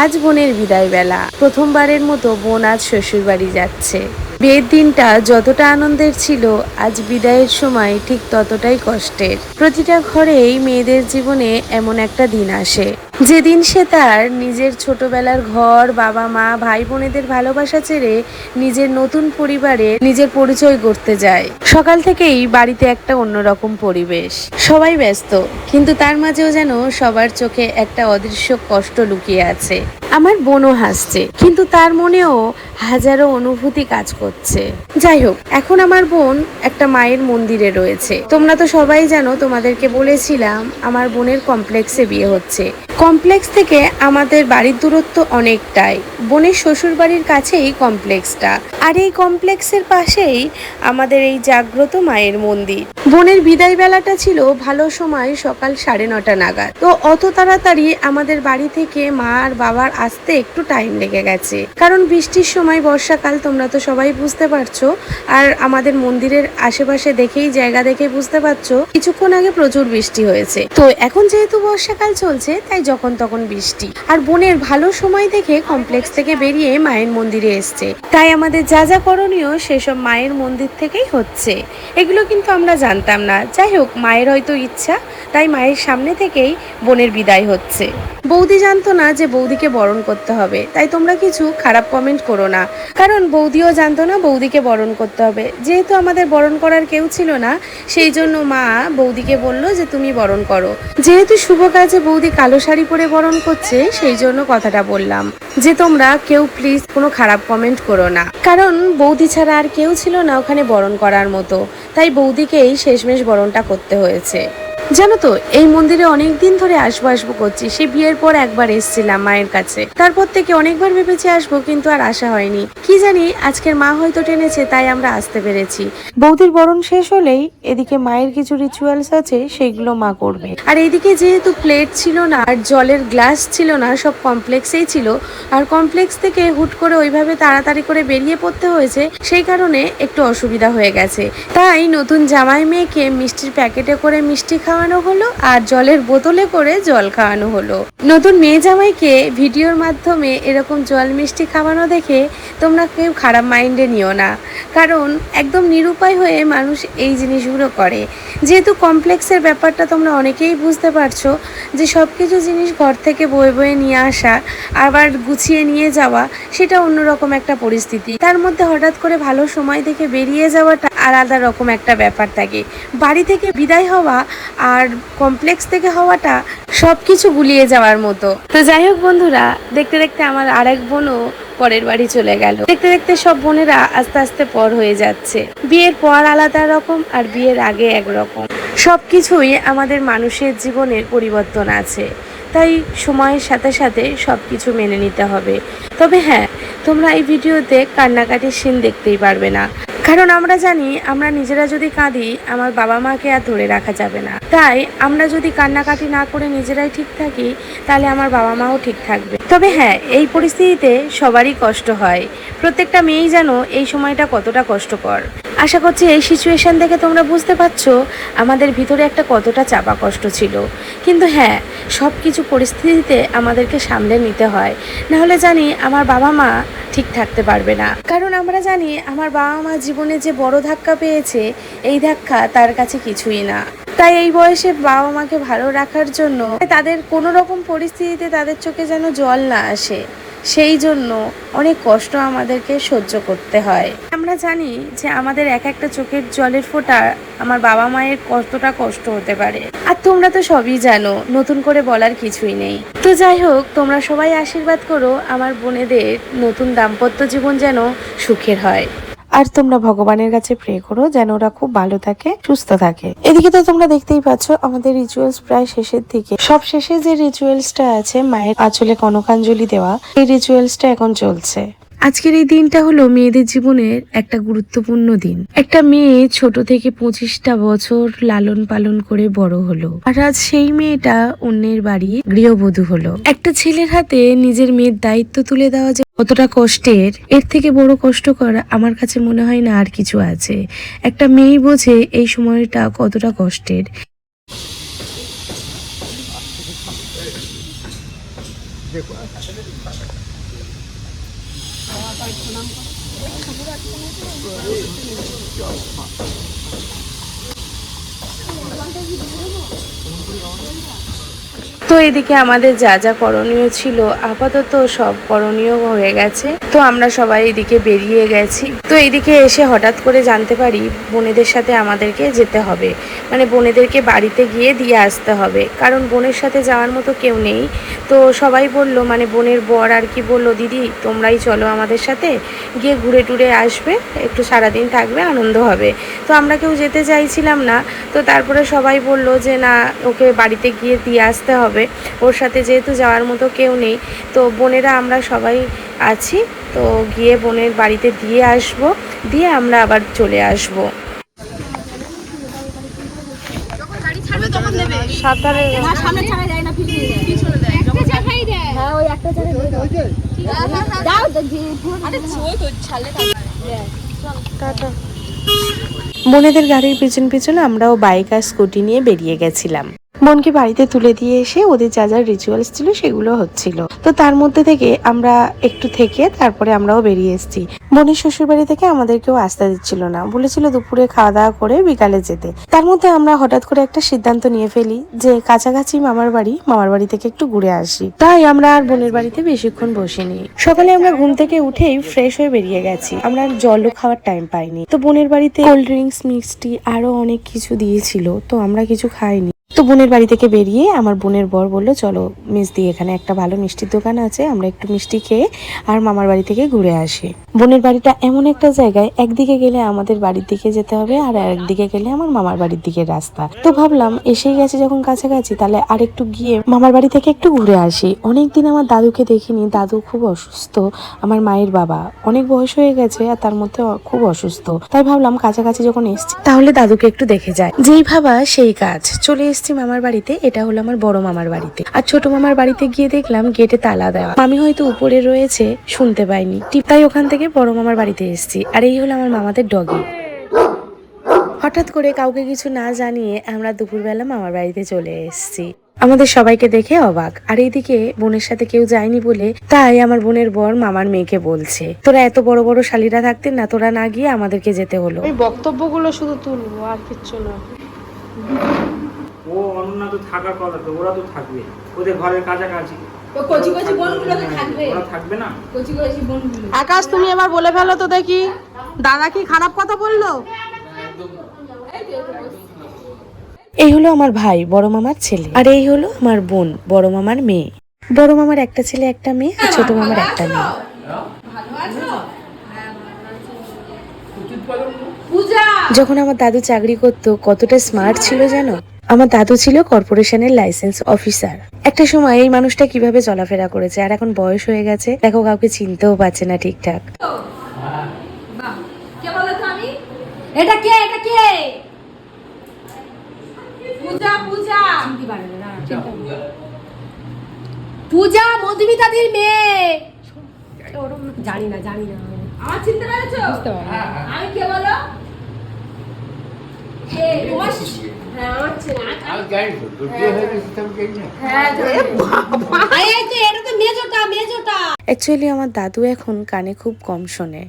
আজ বোনের বিদায় বেলা। প্রথমবারের মতো বোন আজ শ্বশুর বাড়ি যাচ্ছে। বিয়ের দিনটা যতটা আনন্দের ছিল, আজ বিদায়ের সময় ঠিক ততটাই কষ্টের। প্রতিটা ঘরেই মেয়েদের জীবনে এমন একটা দিন আসে, যেদিন সে তার নিজের ছোটবেলার ঘর, বাবা মা, ভাই বোনেদের ভালোবাসা ছেড়ে নিজের নতুন পরিবারে নিজের পরিচয় গড়তে যায়। সকাল থেকেই বাড়িতে একটা অন্যরকম পরিবেশ, সবাই ব্যস্ত, কিন্তু তার মাঝেও যেন সবার চোখে একটা অদৃশ্য কষ্ট লুকিয়ে আছে। আমার বোনও হাসছে, কিন্তু তার মনেও হাজারো অনুভূতি কাজ করছে। যাই হোক, এখন আমার বোন একটা মায়ের মন্দিরে রয়েছে। তোমরা তো সবাই জানো, তোমাদেরকে বলেছিলাম আমার বোনের কমপ্লেক্সে বিয়ে হচ্ছে। কমপ্লেক্স থেকে আমাদের বাড়ির দূরত্ব অনেকটাই। বোনের শ্বশুর বাড়ির কাছেই কমপ্লেক্সটা, আর এই কমপ্লেক্সের পাশেই আমাদের এই জাগ্রত মায়ের মন্দির। বোনের বিদায় বেলাটা ছিল ভালো সময়, সকাল 9:30 নাগাদ। তো অত তাড়াতাড়ি আমাদের বাড়ি থেকে মা আর বাবার আসতে একটু টাইম লেগে গেছে, কারণ বৃষ্টির সময়, বর্ষাকাল, তোমরা তো সবাই বুঝতে পারছো। আর আমাদের মন্দিরের আশেপাশে দেখেই, জায়গা দেখে বুঝতে পারছো, কিছুক্ষণ আগে প্রচুর বৃষ্টি হয়েছে। তো এখন যেহেতু বর্ষাকাল চলছে, তাই যখন তখন বৃষ্টি। আর বোনের ভালো সময় দেখে কমপ্লেক্স থেকে বেরিয়ে মায়ের মন্দিরে এসছে। তাই আমাদের যা যা করণীয় সেসব মায়ের মন্দির থেকেই হচ্ছে। এগুলো কিন্তু আমরা জানতাম না। যাই হোক, মায়ের হয়তো ইচ্ছা, তাই মায়ের সামনে থেকেই বোনের বিদায় হচ্ছে। বৌদি জানতো না যে বৌদিকে বরণ করতে হবে, তাই তোমরা কিছু খারাপ কমেন্ট করো না, কারণ বৌদিও জানতো না বৌদিকে বরণ করতে হবে। যেহেতু আমাদের বরণ করার কেউ ছিল না, সেই জন্য মা বৌদিকে বললো যে তুমি বরণ করো। যেহেতু শুভ কাজে বৌদি কালো শাড়ি পরে বরণ করছে, সেই জন্য কথাটা বললাম যে তোমরা কেউ প্লিজ কোনো খারাপ কমেন্ট করো না, কারণ বৌদি ছাড়া আর কেউ ছিল না ওখানে বরণ করার মতো, তাই বৌদিকেই শেষমেশ বরণটা করতে হয়েছে। জানো তো, এই মন্দিরে অনেক দিন ধরে আসবো করছি। সে বিয়ের পর একবার এসেছিলাম মায়ের কাছে, তারপর থেকে অনেকবার ভেবেছি আসবো, কিন্তু আর আসা হয়নি। কি জানি আজকের মা হয়তো টেনেছে, তাই আমরা আসতে পেরেছি। বৌদির বরণ শেষ হলেই এদিকে মায়ের কিছু রিচুয়ালস আছে, সেগুলো মা করবে। আর এইদিকে যেহেতু প্লেট ছিল না আর জলের গ্লাস ছিল না, সব কমপ্লেক্সেই ছিল, আর কমপ্লেক্স থেকে হুট করে ওইভাবে তাড়াতাড়ি করে বেরিয়ে পড়তে হয়েছে, সেই কারণে একটু অসুবিধা হয়ে গেছে। তাই নতুন জামাই মেয়েকে মিষ্টির প্যাকেটে করে মিষ্টি খাওয়ানো হলো, আর জলের বোতলে করে জল খাওয়ানো হলো। নতুন মেয়ে জামাইকে ভিডিওর মাধ্যমে এরকম জল মিষ্টি খাওয়ানো দেখে তোমরা কেউ খারাপ মাইন্ডে নিও না, কারণ একদম নিরুপায় হয়ে মানুষ এই জিনিসগুলো করে। যেহেতু কমপ্লেক্সের ব্যাপারটা তোমরা অনেকেই বুঝতে পারছো, যে সব কিছু জিনিস ঘর থেকে বয়ে বয়ে নিয়ে আসা, আবার গুছিয়ে নিয়ে যাওয়া, সেটা অন্যরকম একটা পরিস্থিতি। তার মধ্যে হঠাৎ করে ভালো সময় দেখে বেরিয়ে যাওয়াটা আলাদা রকম একটা ব্যাপার থাকে। বাড়ি থেকে বিদায় হওয়া আর কমপ্লেক্স থেকে হওয়াটা সবকিছু গুলিয়ে যাওয়ার মতো। তো যাই হোক বন্ধুরা, দেখতে দেখতে আমার আরেক বোনও পরের বাড়ি চলে গেল। দেখতে দেখতে সব বোনেরা আস্তে আস্তে পর হয়ে যাচ্ছে। বিয়ের পর আলাদা রকম, আর বিয়ের আগে একরকম। সবকিছুই আমাদের মানুষের জীবনের পরিবর্তন আছে, তাই সময়ের সাথে সাথে সবকিছু মেনে নিতে হবে। তবে হ্যাঁ, তোমরা এই ভিডিওতে কান্নাকাটির সিন দেখতেই পারবে না, কারণ আমরা জানি আমরা নিজেরা যদি কাঁদি, আমার বাবা মাকে আর ধরে রাখা যাবে না। তাই আমরা যদি কান্নাকাটি না করে নিজেরাই ঠিক থাকি, তাহলে আমার বাবা মাও ঠিক থাকবে। তবে হ্যাঁ, এই পরিস্থিতিতে সবারই কষ্ট হয়। প্রত্যেকটা মেয়েই জানো এই সময়টা কতটা কষ্টকর। আশা করছি এই সিচুয়েশন দেখে তোমরা বুঝতে পারছো আমাদের ভিতরে একটা কতটা চাপা কষ্ট ছিল। কিন্তু হ্যাঁ, সব কিছু পরিস্থিতিতে আমাদেরকে সামলে নিতে হয়, নাহলে জানি আমার বাবা মা ঠিক থাকতে পারবে না। কারণ আমরা জানি আমার বাবা মা জীবনে যে বড় ধাক্কা পেয়েছে, এই ধাক্কা তার কাছে কিছুই না। তাই এই বয়সে বাবা মাকে ভালো রাখার জন্য তাদের কোনো রকম পরিস্থিতিতে তাদের চোখে যেন জল না আসে, সেই জন্য অনেক কষ্ট আমাদেরকে সহ্য করতে হয়। আমরা জানি যে আমাদের এক একটা চোখের জলের ফোঁটা আমার বাবা মায়ের কতটা কষ্ট হতে পারে, আর তোমরা তো সবই জানো, নতুন করে বলার কিছুই নেই। তো যাই হোক, তোমরা সবাই আশীর্বাদ করো আমার বোনেদের নতুন দাম্পত্য জীবন যেন সুখের হয়। আর তোমরা ভগবানের কাছে প্রে করো যেন ওরা খুব ভালো থাকে, সুস্থ থাকে। এদিকে তো তোমরা দেখতেই পাচ্ছ আমাদের রিচুয়ালস প্রায় শেষের দিকে। সব শেষে যে রিচুয়ালসটা আছে, মায়ের আঁচলে কনকাঞ্জলি দেওয়া, এই রিচুয়ালসটা এখন চলছে। আজকের এই দিনটা হলো মেয়েদের জীবনের একটা গুরুত্বপূর্ণ দিন। একটা মেয়ে ছোট থেকে 25টা বছর লালন পালন করে বড় হলো, আর আজ সেই মেয়েটা অন্যের বাড়ি গৃহবধূ হলো। একটা ছেলের হাতে নিজের মেয়ের দায়িত্ব তুলে দেওয়া যে কতটা কষ্টের, এর থেকে বড় কষ্টকর আমার কাছে মনে হয় না আর কিছু আছে। একটা মেয়ে বোঝে এই সময়টা কতটা কষ্টের। তো এদিকে আমাদের যা যা করণীয় ছিল আপাতত সব করণীয় হয়ে গেছে। তো আমরা সবাই এদিকে বেরিয়ে গেছি। তো এদিকে এসে হঠাৎ করে জানতে পারি বোনেদের সাথে আমাদেরকে যেতে হবে, মানে বোনেদেরকে বাড়িতে গিয়ে দিয়ে আসতে হবে, কারণ বোনের সাথে যাওয়ার মতো কেউ নেই। তো সবাই বলল, মানে বোনের বর আর কি বলল, দিদি তোমরাই চলো আমাদের সাথে, গিয়ে ঘুরে টুরে আসবে, একটু সারাদিন থাকবে, আনন্দ হবে। তো আমরা কেউ যেতে চাইছিলাম না। তো তারপরে সবাই বলল যে না, ওকে বাড়িতে গিয়ে দিয়ে আসতে হবে, ওর সাথে যেহেতু যাওয়ার মতো কেউ নেই। তো বোনেরা আমরা সবাই আছি, তো গিয়ে বোনের বাড়িতে দিয়ে আসব, দিয়ে আমরা আবার চলে আসব। বোনেদের গাড়ির পিছন পিছন আমরাও বাইক আর স্কুটি নিয়ে বেরিয়ে গেছিলাম। বোনকে বাড়িতে তুলে দিয়ে এসে ওদের যা যা রিচুয়ালস ছিল সেগুলো হচ্ছিল। তো তার মধ্যে থেকে আমরা একটু থেকে তারপরে আমরাও বেরিয়ে এসেছি। বোনের শ্বশুর বাড়ি থেকে আমাদেরকেও আসতে দিচ্ছিল না, বলেছিল দুপুরে খাওয়া দাওয়া করে বিকালে যেতে। তার মধ্যে আমরা হঠাৎ করে একটা সিদ্ধান্ত নিয়ে ফেলি যে কাছাকাছি মামার বাড়ি থেকে একটু ঘুরে আসি। তাই আমরা আর বোনের বাড়িতে বেশিক্ষণ বসিনি। সকালে আমরা ঘুম থেকে উঠেই ফ্রেশ হয়ে বেরিয়ে গেছি। আমরা আর জলও খাওয়ার টাইম পাইনি। তো বোনের বাড়িতে কোল্ড ড্রিঙ্কস, মিষ্টি আরো অনেক কিছু দিয়েছিল, তো আমরা কিছু খাইনি। তো বোনের বাড়ি থেকে বেরিয়ে আমার বোনের বর বললো চলো মিষ্টি, এখানে একটা ভালো মিষ্টির দোকান আছে, আমরা একটু মিষ্টি খেয়ে আর মামার বাড়ি থেকে ঘুরে আসি। বোনের বাড়িটা এমন একটা জায়গায়, একদিকে গেলে আমাদের বাড়ির দিকে যেতে হবে আর একদিকে গেলে আমার মামার বাড়ির দিকে রাস্তা। তো ভাবলাম এসেই গেছে যখন কাছাকাছি, তাহলে আর একটু গিয়ে মামার বাড়ি থেকে একটু ঘুরে আসি। অনেকদিন আমার দাদুকে দেখিনি, দাদু খুব অসুস্থ, আমার মায়ের বাবা, অনেক বয়স হয়ে গেছে আর তার মধ্যে খুব অসুস্থ। তাই ভাবলাম কাছাকাছি যখন এসছি তাহলে দাদুকে একটু দেখে যায়। যেই ভাবা সেই কাজ, চলে এসছি মামার বাড়িতে। এটা হলো আমার বড় মামার বাড়িতে। আর ছোট মামার বাড়িতে গিয়ে দেখলাম গেটে তালা দেওয়া। মামি হয়তো উপরে রয়েছে, শুনতে পাইনি, তাই ওখান থেকে বড় মামার বাড়িতে এসেছি। আর এই হলো আমার মামাদের ডগি। হঠাৎ করে কাউকে কিছু না জানিয়ে আমরা দুপুরবেলা মামার বাড়িতে চলে এসেছি। আমাদের সবাইকে দেখে অবাক। আর এইদিকে বোনের সাথে কেউ যায়নি বলে তাই আমার বোনের বর মামার মেয়েকে বলছে, তোরা এত বড় বড় শালীরা থাকতেন না, তোরা না গিয়ে আমাদেরকে যেতে হলো। এই বক্তব্যগুলো শুধু তুলবো আর কিচ্ছু না। ও অনন্যা তো থাকার কথা, তো ওরা তো থাকবে ওদের ঘরের কাছাকাছি। থাকবে না। আকাশ তুমি এবার বলে ফেলো তো দেখি, দাদা কি খারাপ কথা বললো? এই হলো আমার ভাই, বড় মামার ছেলে, আর এই হলো আমার বোন, বড় মামার মেয়ে। বড় মামার একটা ছেলে একটা মেয়ে, আর ছোট মামার একটা মেয়ে। যখন আমার দাদু চাকরি করতো কতটা স্মার্ট ছিল জানো? আমার দাদু ছিল কর্পোরেশনের লাইসেন্স অফিসার। একটা সময় এই মানুষটা কিভাবে চলাফেরা করেছে, আর এখন বয়স হয়ে গেছে, দেখো কাউকে চিনতেও পারছে না ঠিকঠাক। এটা কে? এটা কে? পূজা। পূজা চিনতে পারবে না। পূজা মধুমিতাদির মেয়ে। জানি না। আমার চিনতে পেরেছো? বুঝতে পারছি। আমি কে বলো? কে? তোমার হ্যাঁ আমার ছেলে। আমি জানি তো। তোর বিয়ে হয়ে গেছে তুমি জানি না। হ্যাঁ বাবা। এই তো এটা তো মেজোটা। অ্যাকচুয়ালি আমার দাদু এখন কানে খুব কম শোনে।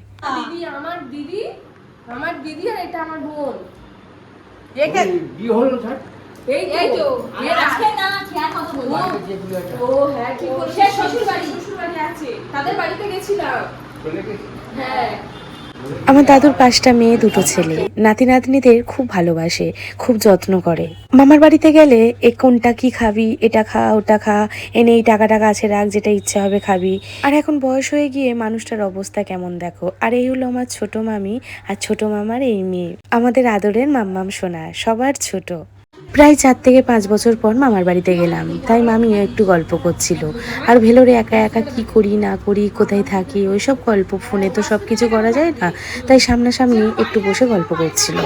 আমার দিদি আর এটা আমার বোন। একে বিয়ে হলো স্যার। এই তো আজকে না খেয়াল কথা বলবো। ও হ্যাঁ ঠিক বলেছ। সে শ্বশুর বাড়ি আছে, তাদের বাড়িতে গেছিলাম। চলে গেছে? হ্যাঁ। আমার দাদুর 5টা মেয়ে 2টো ছেলে। নাতি নাতনিদের খুব ভালোবাসে, খুব যত্ন করে। মামার বাড়িতে গেলে এ কোনটা কি খাবি, এটা খা ওটা খা, এনে এই টাকা আছে রাখ, যেটা ইচ্ছা হবে খাবি। আর এখন বয়স হয়ে গিয়ে মানুষটার অবস্থা কেমন দেখো। আর এই হলো আমার ছোট মামি আর ছোট মামার এই মেয়ে, আমাদের আদরের মাম্মাম সোনা, সবার ছোট। প্রায় 4 থেকে 5 বছর পর মামার বাড়িতে গেলাম, তাই মামিও একটু গল্প করছিল। আর ভেলোরে একা একা কি করি না করি, কোথায় থাকি, ওইসব গল্প ফোনে তো সব কিছু করা যায় না, তাই সামনাসামনি একটু বসে গল্প করছিল।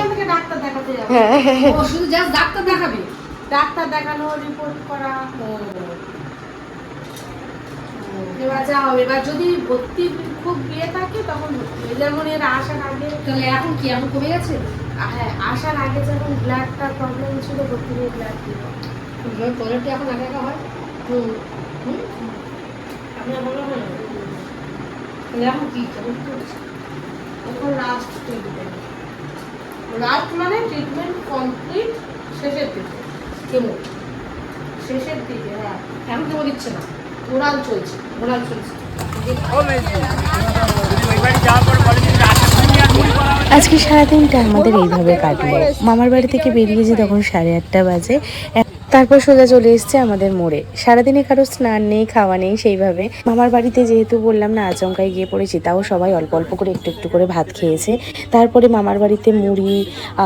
ডাক্তার দেখানো, রিপোর্ট করা। এবার যাও, এবার যদি ভর্তি খুব বিয়ে থাকে তখন যেমন এর আসার আগে। তাহলে এখন কি এখন কমে গেছে? হ্যাঁ, আসার আগে যখন ব্লাডটার প্রবলেম ছিল ভর্তি নিয়ে ব্লাড দিল। টয়লেটে এখন একা হয়। আমি বলো না এখন কি এখন লাস্ট ট্রিটমেন্ট মানে ট্রিটমেন্ট কমপ্লিট শেষের দিকে কেমন শেষের দিকে হ্যাঁ এখন কেমন দিচ্ছে না ওরাল চলছে আজকে সারাদিনটা আমাদের এইভাবে কাটলো। মামার বাড়ি থেকে বেরিয়েছি তখন 8:30 বাজে। তারপর সোজা চলে এসছে আমাদের মোড়ে। সারাদিনে কারো স্নান নেই, খাওয়া নেই সেইভাবে। মামার বাড়িতে যেহেতু বললাম না আচমকায় গিয়ে পড়েছি, তাও সবাই অল্প অল্প করে একটু একটু করে ভাত খেয়েছে। তারপরে মামার বাড়িতে মুড়ি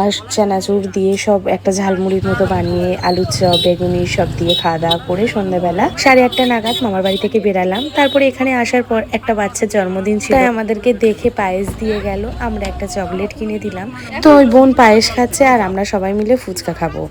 আর চানাচুর দিয়ে সব একটা ঝালমুড়ির মতো বানিয়ে আলুর চপ বেগুনি সব দিয়ে খাওয়া দাওয়া করে সন্ধ্যাবেলা 8:30 নাগাদ মামার বাড়ি থেকে বেরালাম। তারপরে এখানে আসার পর একটা বাচ্চার জন্মদিন ছিল, তাই আমাদেরকে দেখে পায়েস দিয়ে গেল। আমরা একটা চকলেট কিনে দিলাম। তো ওই বোন পায়েস খাচ্ছে আর আমরা সবাই মিলে ফুচকা খাবো।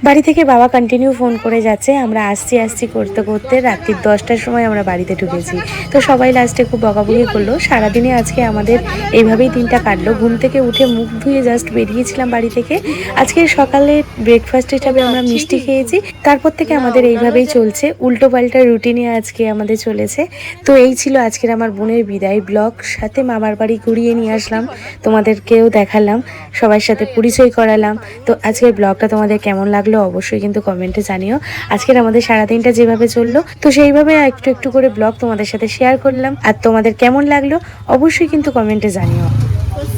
বাড়ি থেকে বাবা কন্টিনিউ ফোন করে যাচ্ছে। আমরা আসছি করতে করতে রাত্রি 10টার সময় আমরা বাড়িতে ঢুকেছি। তো সবাই লাস্টে খুব বকাবকি করলো। সারাদিনে আজকে আমাদের এইভাবেই দিনটা কাটলো। ঘুম থেকে উঠে মুখ ধুয়ে জাস্ট বেরিয়েছিলাম বাড়ি থেকে। আজকে সকালে ব্রেকফাস্ট হিসাবে আমরা মিষ্টি খেয়েছি। তারপর থেকে আমাদের এইভাবেই চলছে, উল্টো পাল্টা রুটিনে আজকে আমাদের চলেছে। তো এই ছিল আজকের আমার বোনের বিদায় ব্লগ। সাথে মামার বাড়ি ঘুরিয়ে নিয়ে আসলাম, তোমাদেরকেও দেখালাম, সবার সাথে পরিচয় করালাম। তো আজকের ব্লগটা তোমাদের কেমন লাগলো অবশ্যই কিন্তু কমেন্টে জানিও। আজকের আমাদের সারাদিনটা যেভাবে চললো তো সেইভাবে একটু একটু করে ব্লগ তোমাদের সাথে শেয়ার করলাম। আর তোমাদের কেমন লাগলো অবশ্যই কিন্তু কমেন্টে জানিও।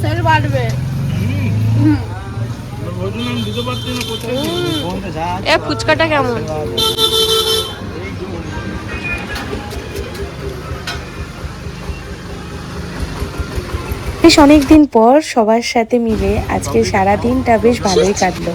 সেল বাড়বে এ ফুচকাটা কেমন বেশ অনেকদিন পর সবার সাথে মিলে আজকে সারাদিনটা বেশ ভালোই কাটলো।